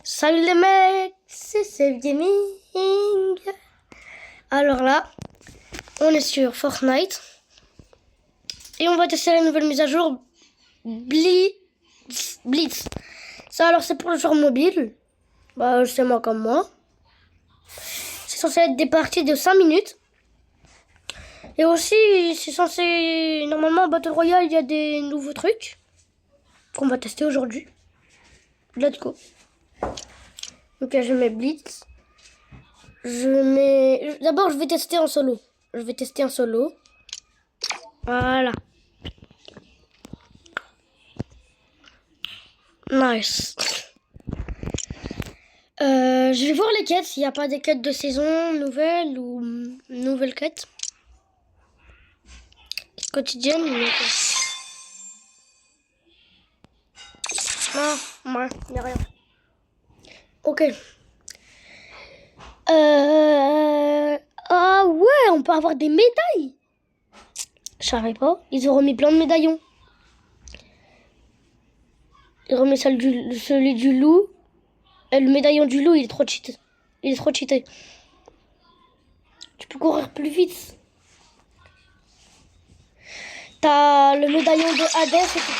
Salut les mecs, c'est Save Gaming. Alors là, on est sur Fortnite. Et on va tester la nouvelle mise à jour Blitz. Ça alors c'est pour le joueur mobile. Bah c'est moi comme moi. C'est censé être des parties de 5 minutes. Et aussi c'est censé... Normalement en Battle Royale il y a des nouveaux trucs qu'on va tester aujourd'hui. Let's go. Donc là je mets Blitz. D'abord je vais tester en solo. Voilà. Nice. Je vais voir les quêtes, s'il n'y a pas des quêtes de saison nouvelles ou nouvelles quêtes. Quotidienne. Non, ouais, il n'y a rien. Ok. Ah ouais, on peut avoir des médailles. Je savais pas. Ils ont remis plein de médaillons. Ils ont remis celui du loup. Le médaillon du loup, il est trop cheaté. Tu peux courir plus vite. T'as le médaillon de Hades et tout.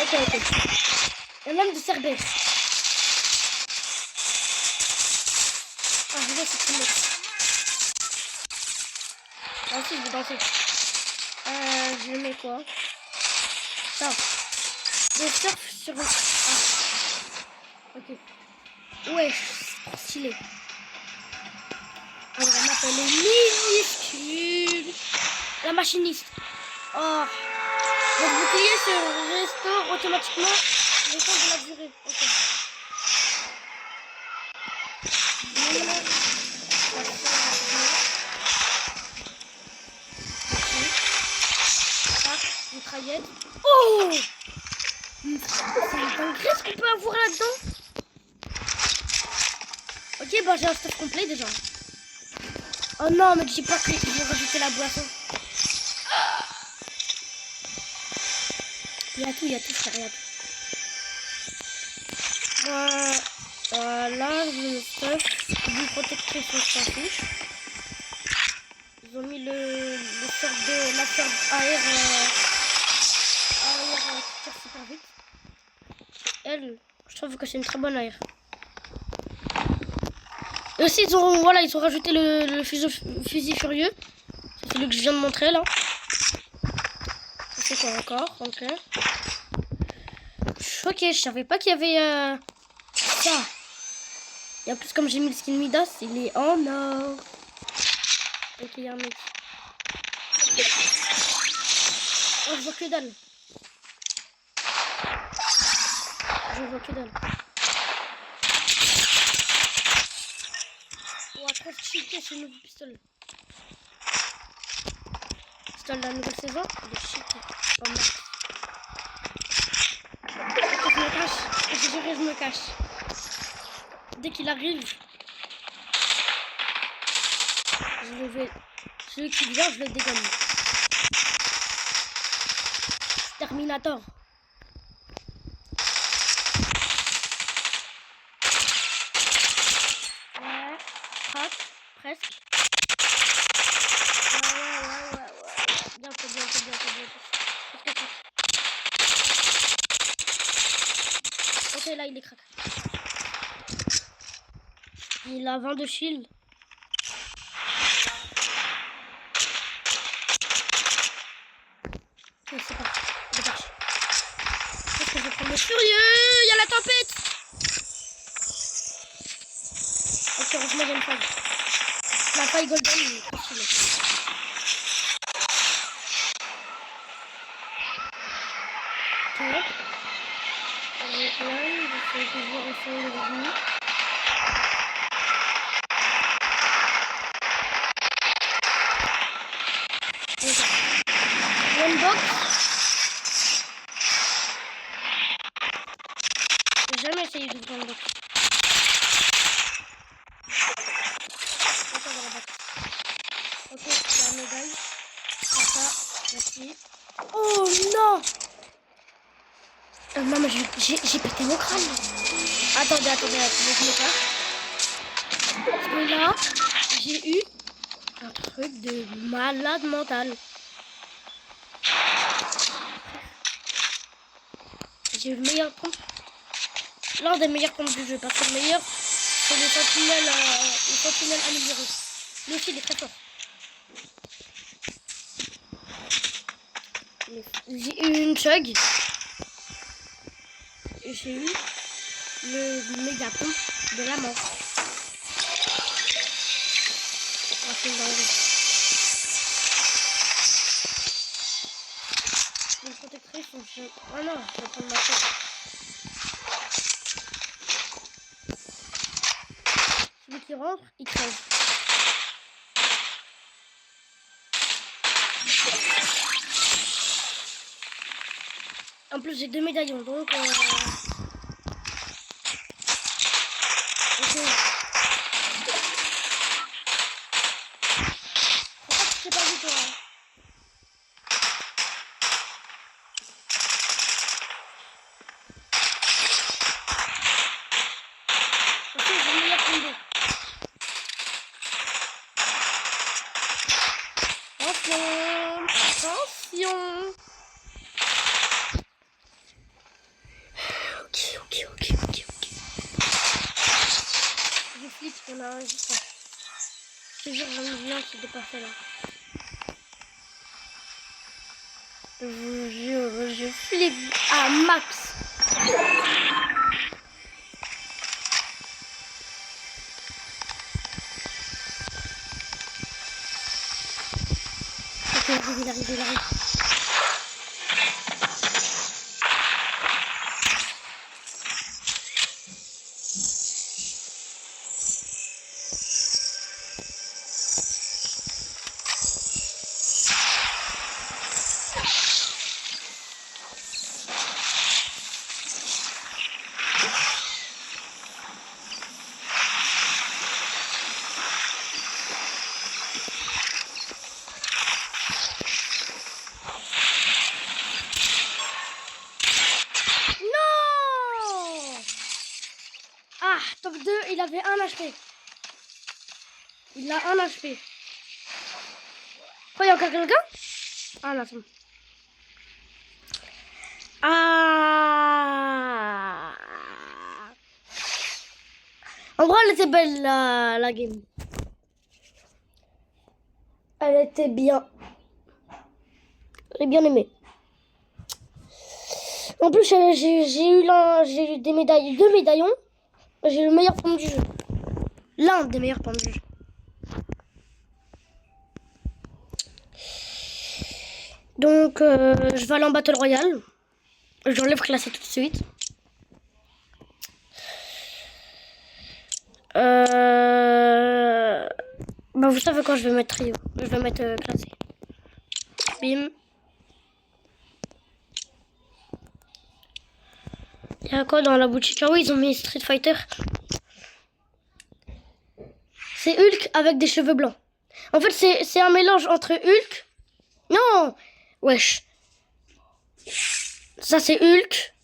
Ok. Et même de Cerbère. Ah, je vais c'est trop. Ah si, je vais danser. Je mets quoi? Ça. Je surf sur... Ah. Ok. Ouais, stylé. Alors, on appelle les minuscules. La machiniste. Oh. Votre bouclier se restaure automatiquement le temps de la durée. Ok. Mitraillette. Oh! C'est une dinguerie ce qu'on peut avoir là-dedans. Ok, bah j'ai un stuff complet déjà. Oh non, mais je dis pas que je vais rajouter la boisson. Il y a tout, frère, il y a tout. Voilà, le stuff. Du protectrice, on s'en fiche. Ils ont mis la sorte air qui tire super vite. Elle, je trouve que c'est une très bonne air. Et aussi, ils ont rajouté le fusil furieux. C'est celui que je viens de montrer là. C'est quoi encore? Ok. Ok, je savais pas qu'il y avait ça. Et en plus, comme j'ai mis le skin Midas, il est en or. Ok, il y a un mec. Oh, je vois que dalle. On va trop cheater ce nouveau pistolet. Pistolet de la nouvelle saison, il est cheaté. Oh merde. Ok, je me cache. Je me cache. Dès qu'il arrive, celui qui vient, je le dégaine. Terminator. Ouais, crac, presque. Ouais. Bientôt. Presque crac. Ok, là il est crack. Il a 20 de shield. Ok, c'est parti. Qu'est-ce que je vais prendre le furieux? Il y a la tempête. Ok, heureusement, il y a une faille. La faille golden, il est trop stylé. Ok. Avec là, il faut que je refasse le revenu. One box. J'ai jamais essayé d'ouvrir une box. Attends, dans la box. Ok, il y a une médaille. Ça, merci. Oh non! Ma mais j'ai pété mon crâne. Attendez, je me cache. Parce que là, j'ai eu un truc de malade mental. J'ai eu le meilleur pompe. L'un des meilleurs pompes du jeu, parce que le meilleur, c'est les sentinelles améliorées. Lui aussi, il est très fort. J'ai eu une chug. J'ai eu le méga pompe de la mort. Oh, c'est une dinguerie. Les protectrices sont... Oh non, je vais prendre ma tête. Celui qui rentre, il crève. En plus, j'ai 2 médaillons, donc... Ok. C'est pas du tout, hein. Ok, j'ai le meilleur combo. Attention. Ok. Je flippe, il y en a un juste là. Je te jure, j'en ai vu un qui dépassait là. Je vous jure, je flippe à max. Ok, il arrive. Ah, top 2, il avait 1 HP. Il a 1 HP. Quoi, il y a encore quelqu'un? Ah, là, c'est bon. Ah. En vrai, elle était belle, la game. Elle était bien. J'ai bien aimé. En plus, j'ai eu des médailles, 2 médaillons. J'ai le meilleur pompe du jeu. L'un des meilleurs pompes du jeu. Donc, je vais aller en Battle Royale. J'enlève classé tout de suite. Bah, vous savez quand je vais mettre trio. Je vais mettre classé. Bim. Il y a quoi dans la boutique? Ah oui, ils ont mis Street Fighter. C'est Hulk avec des cheveux blancs. En fait, c'est un mélange entre Hulk. Non. Wesh. Ça, c'est Hulk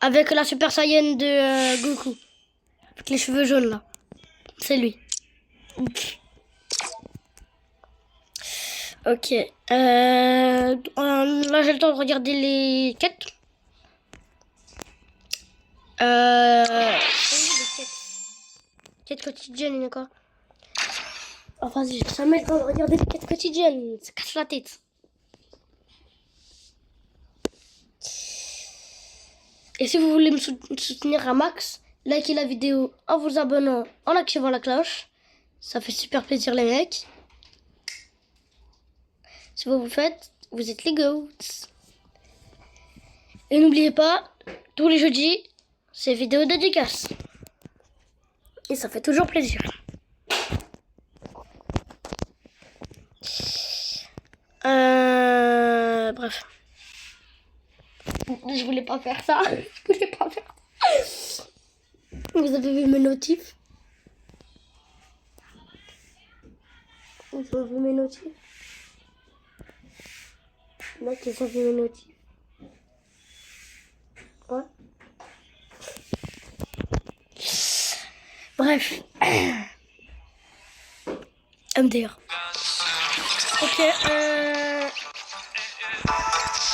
avec la Super Saiyan de Goku. Avec les cheveux jaunes, là. C'est lui. Ok. Là, j'ai le temps de regarder les quêtes. Quêtes quotidiennes, d'accord. Oh, vas-y, j'ai jamais le temps de regarder les quêtes quotidiennes. Ça casse la tête. Et si vous voulez me soutenir à max, likez la vidéo en vous abonnant, en activant la cloche. Ça fait super plaisir, les mecs. Si vous le faites, vous êtes les goats. Et n'oubliez pas, tous les jeudis, c'est vidéo dédicace. Et ça fait toujours plaisir. Bref. Je voulais pas faire ça. Vous avez vu mes notifs? Vous avez vu mes notifs? Là, ils ont vu mes notifs. Ouais. Bref. MDR. Ok,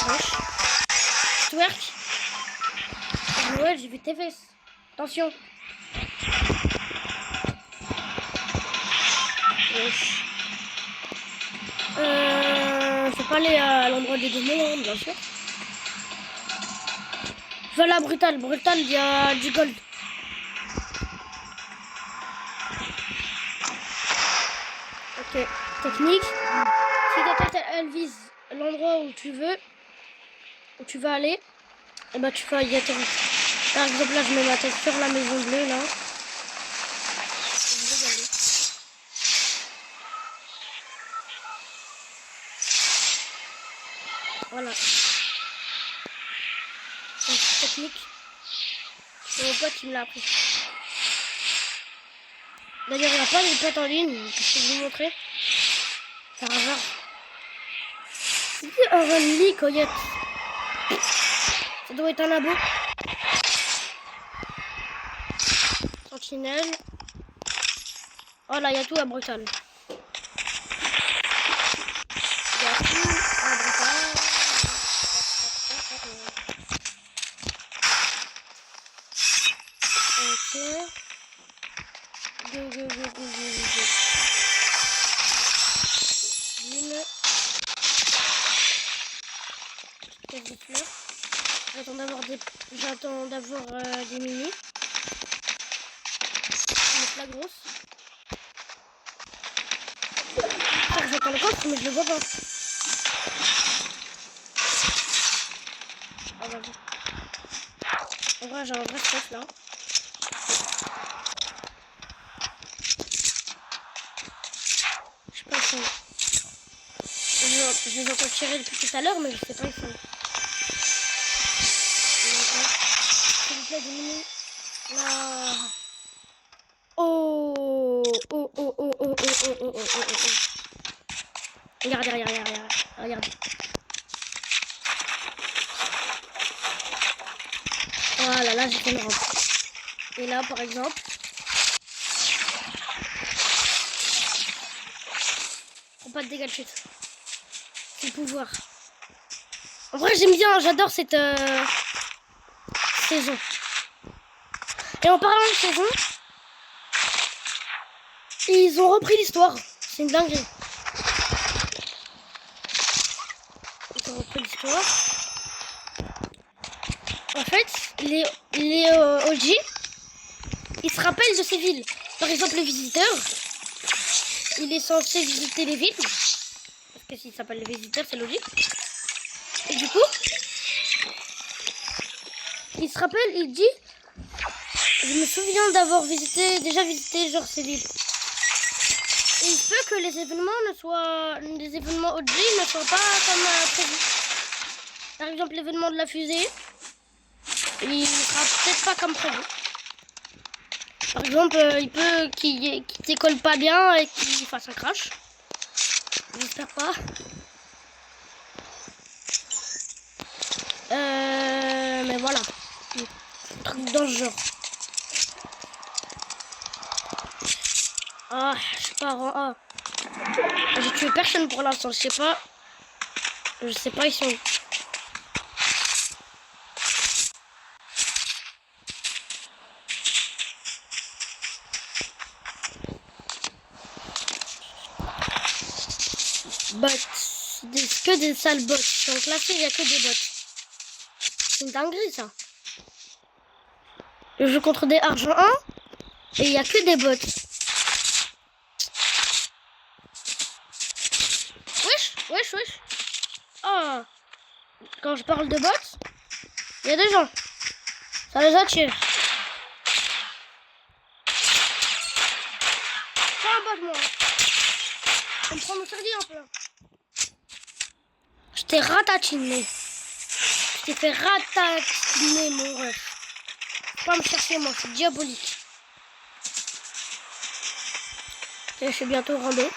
wesh. Twerk. Ouais, j'ai vu tes fesses. Attention. Wesh. Je vais pas aller à l'endroit des démons, hein, bien sûr. Je vais aller à Brutal. Brutal, il y a du gold. Ok, technique. Si ta tête elle vise l'endroit où tu veux, où tu vas aller, et bah tu vas y atterrir. Par exemple là je mets ma tête sur la maison bleue là. Je vais y aller. Voilà. C'est une petite technique. C'est mon pote qui me l'a appris. D'ailleurs il n'y a pas de potes en ligne, je vais vous montrer. Par hasard. C'est un Runly Coyote. Ça doit être un labo. Sentinelle. Voilà, il y a tout à Brutal. Il y a tout à Brutal. Ok. Go. Une. Quasi fleur. J'attends d'avoir des mini. La grosse. J'attends le coffre mais je le vois pas. Ah vas-y. En vrai j'ai un vrai stress là. Je sais pas où ils sont. Je les entends tirer depuis tout à l'heure mais je sais pas où ils sont. S'il vous plaît des mini. Là. Oh. Regarde. Voilà, là j'ai fait une rampe. Et là par exemple. Prends pas de dégâts de chute. C'est le pouvoir. En vrai j'aime bien, j'adore cette saison. Et en parlant de saison, ils ont repris l'histoire. C'est une dinguerie. Ils ont repris l'histoire. En fait, les OG, ils se rappellent de ces villes. Par exemple, le visiteur, il est censé visiter les villes. Parce que s'il s'appelle le visiteur, c'est logique. Et du coup, il se rappelle, il dit, je me souviens d'avoir déjà visité genre ces villes. Et il se peut que les événements OG ne soient pas comme prévu. Par exemple, l'événement de la fusée, il sera peut-être pas comme prévu. Par exemple, il peut qu'il décolle pas bien et qu'il fasse un crash. J'espère pas. Mais voilà. Un truc dans ce genre. Ah, je sais pas. Ah. J'ai tué personne pour l'instant. Je sais pas. Ils sont où. Bots. Que des sales bots. Dans le classé, il n'y a que des bots. C'est une dinguerie ça. Je joue contre des argent 1 et il n'y a que des bots. Wesh. Oh. Quand je parle de bots, il y a des gens. Ça les attire. Pas un bot moi. On me prend mon sardine en plein. Je t'ai ratatiné. Je t'ai fait ratatiner mon ref. Faut pas me chercher moi, c'est diabolique. Ok, je suis bientôt rando.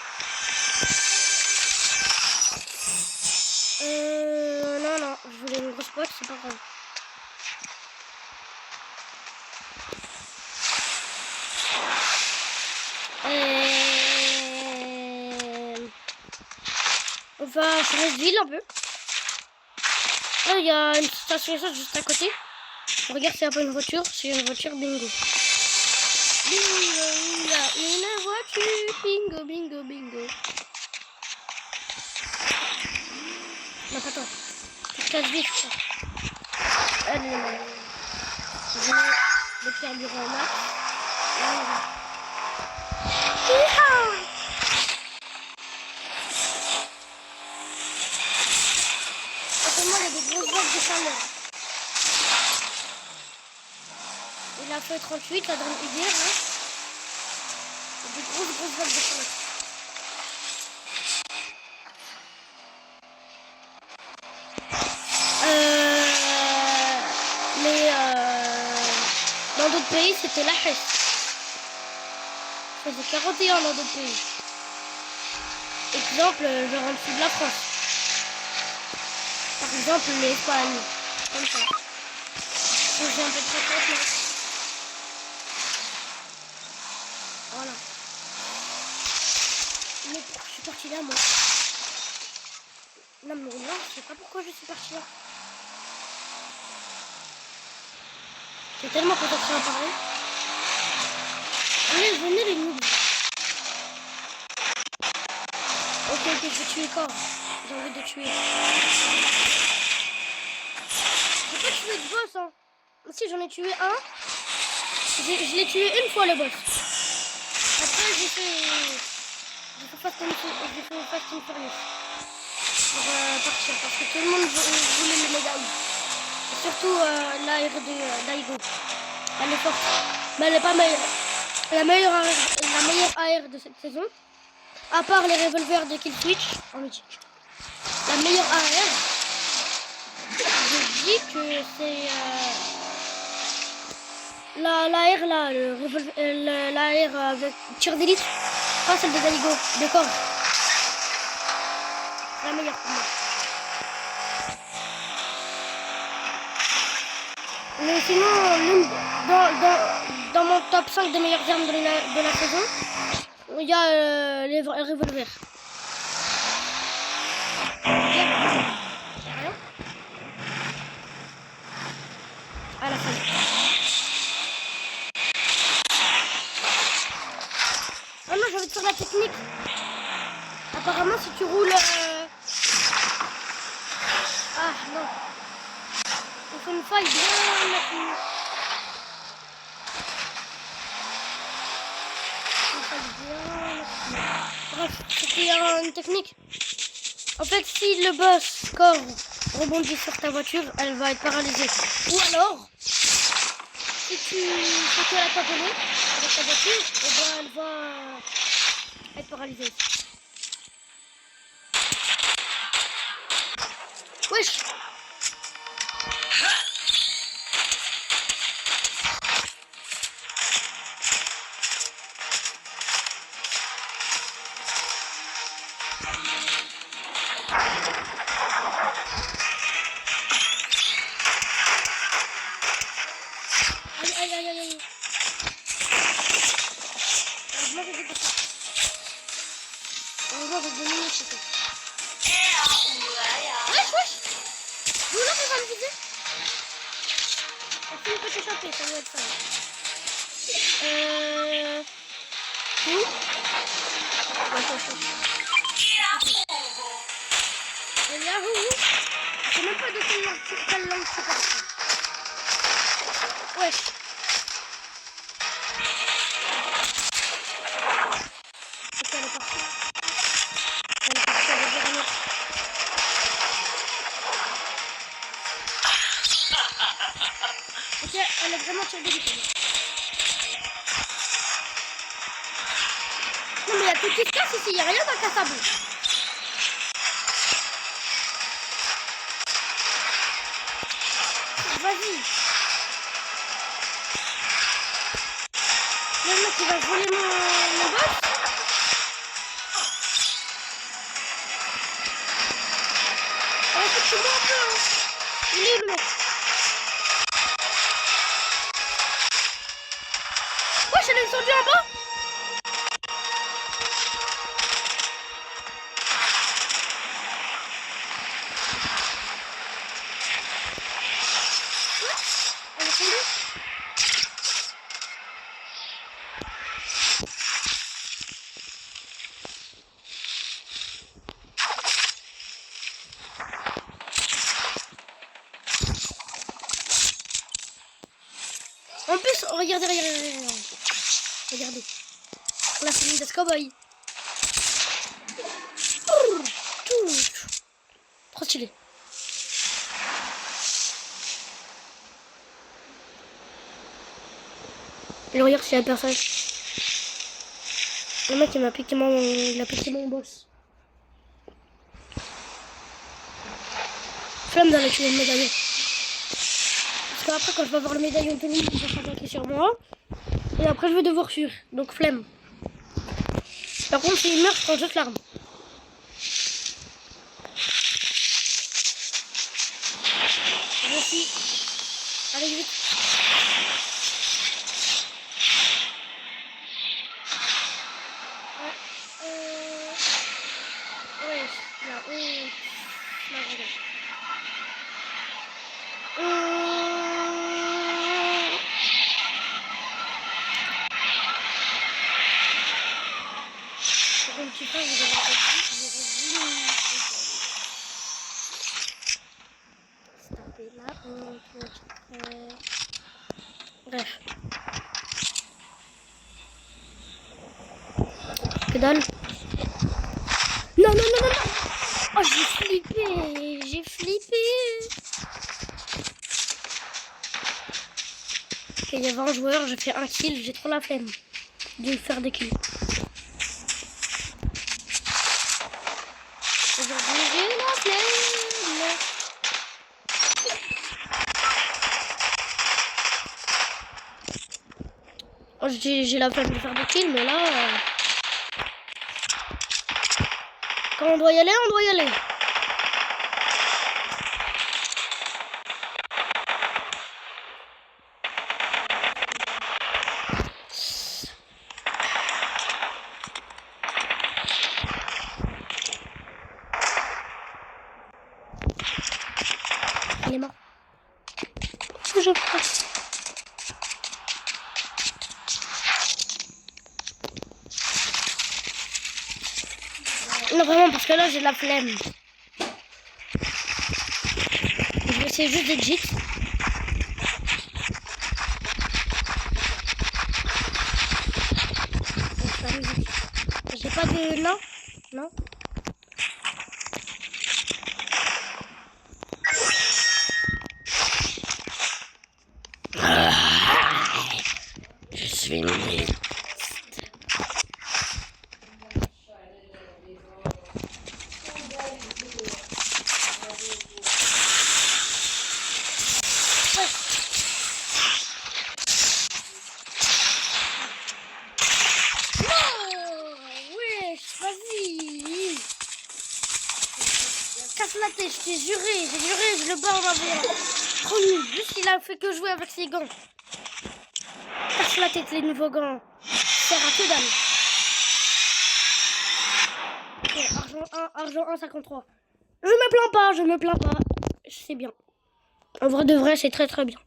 Non, je voulais une grosse pote, c'est pas grave. va changer de ville un peu. Là, il y a une station essence juste à côté. Regarde, c'est un peu une voiture. C'est une voiture, bingo. Bingo, il y a une voiture. Bingo, bingo, bingo. Non, attends. C'est 15 vies, je crois. Allez, je mets le carburant au max. Moi, il y a des grosses vagues de chaleur. Il a fait 38, la dernière hier. Hein. Il y a des grosses vagues de chaleur. Mais dans d'autres pays, c'était la Hesse. Ça faisait 41 dans d'autres pays. Exemple, genre en dessous de la France. Par exemple, l'Espagne. Comme ça. J'ai un peu de 50 là. Voilà. Mais je suis partie là, moi. Non, mais là, je sais pas pourquoi je suis partie là. J'étais tellement concentrée à parler. Allez, venez les noobs. Ok, je vais tuer quand j'ai envie de tuer. J'ai pas tué de boss, hein. Si, j'en ai tué un. Je l'ai tué une fois, le boss. Après, j'ai fait Fast and Furious. Pour partir, parce que tout le monde voulait les médailles. Et surtout l'AR de Daigo. Elle est forte. Mais elle est pas meilleure. La meilleure AR de cette saison. À part les revolvers de Kill Switch en mythique. La meilleure AR, je dis que c'est l'AR là, l'AR avec tir d'élite, pas celle de Daigo, de corps. C'est la meilleure pour moi. Mais sinon, dans mon top 5 des meilleures armes de la saison, il y a les revolvers. À la fin. Ah non, j'ai envie de faire la technique. Apparemment, si tu roules... Ah non. Il faut une faille bien maintenant. Bref, c'était une technique. En fait, si le boss corps rebondit sur ta voiture, elle va être paralysée. Ou alors, si tu fais que la taponner avec ta voiture, et ben elle va être paralysée. Wesh! Aïe. Heureusement, j'ai des petits. Heureusement, j'ai 2 minutes, c'est tout. Wesh! D'où là, tu vas me viser? Est-ce qu'il peut t'échapper? Ça doit être ça. Où? Et là, où? Je sais même pas de quelle langue tu parles. Wesh! Ok, elle est partie. Elle est dernière. Ok, elle est vraiment sur le début. Non mais il y a tout qui se casse ici, il n'y a rien d'un cassable. Vas-y. Le mec il va voler mon boss. Écoute-moi un peu, hein. Il est où le mec? Wesh, elle est descendue en bas. regardez, regardez. Regardez. Là, c'est une des cowboys. Trop stylé. Et regarde s'il y a personne. Le mec il a piqué mon boss. Flamme d'aller tuer le médaillon. Parce qu'après quand je vais avoir le médaillon, tout le monde va s'attaquer sur moi. Et après je vais devoir fuir. Donc flemme. Par contre s'il meurt, je prends juste l'arme. Je suis. Allez vite. Ouais, là, là, regarde. Comme tu fais, vous avez stopper là. Bref. Que dalle. Non, non, non, non, non. Oh, j'ai flippé. J'ai flippé. Ok, il y avait un joueur, j'ai fait un kill. J'ai trop la flemme de faire des kills. Aujourd'hui, j'ai la flemme. Oh, j'ai la flemme de faire des kills, mais là... Quand on doit y aller, on doit y aller. Il est mort. Qu'est-ce que je fais? Non, vraiment, parce que là, j'ai la flemme. Je vais essayer juste d'exit. J'ai pas de... Non. Non. Je suis nul. Casse la tête, j'ai juré, je le bats en avant. Trop nul, juste il a fait que jouer avec ses gants. Casse la tête les nouveaux gants. Ça sert à que dalle. Ok, argent 1, 53. Je me plains pas. C'est bien. En vrai de vrai, c'est très très bien.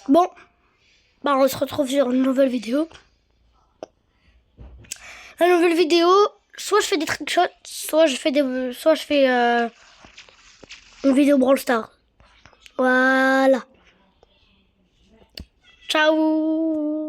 Bon, bah on se retrouve sur une nouvelle vidéo. La nouvelle vidéo, soit je fais des trickshots, soit je fais une vidéo Brawl Stars. Voilà. Ciao.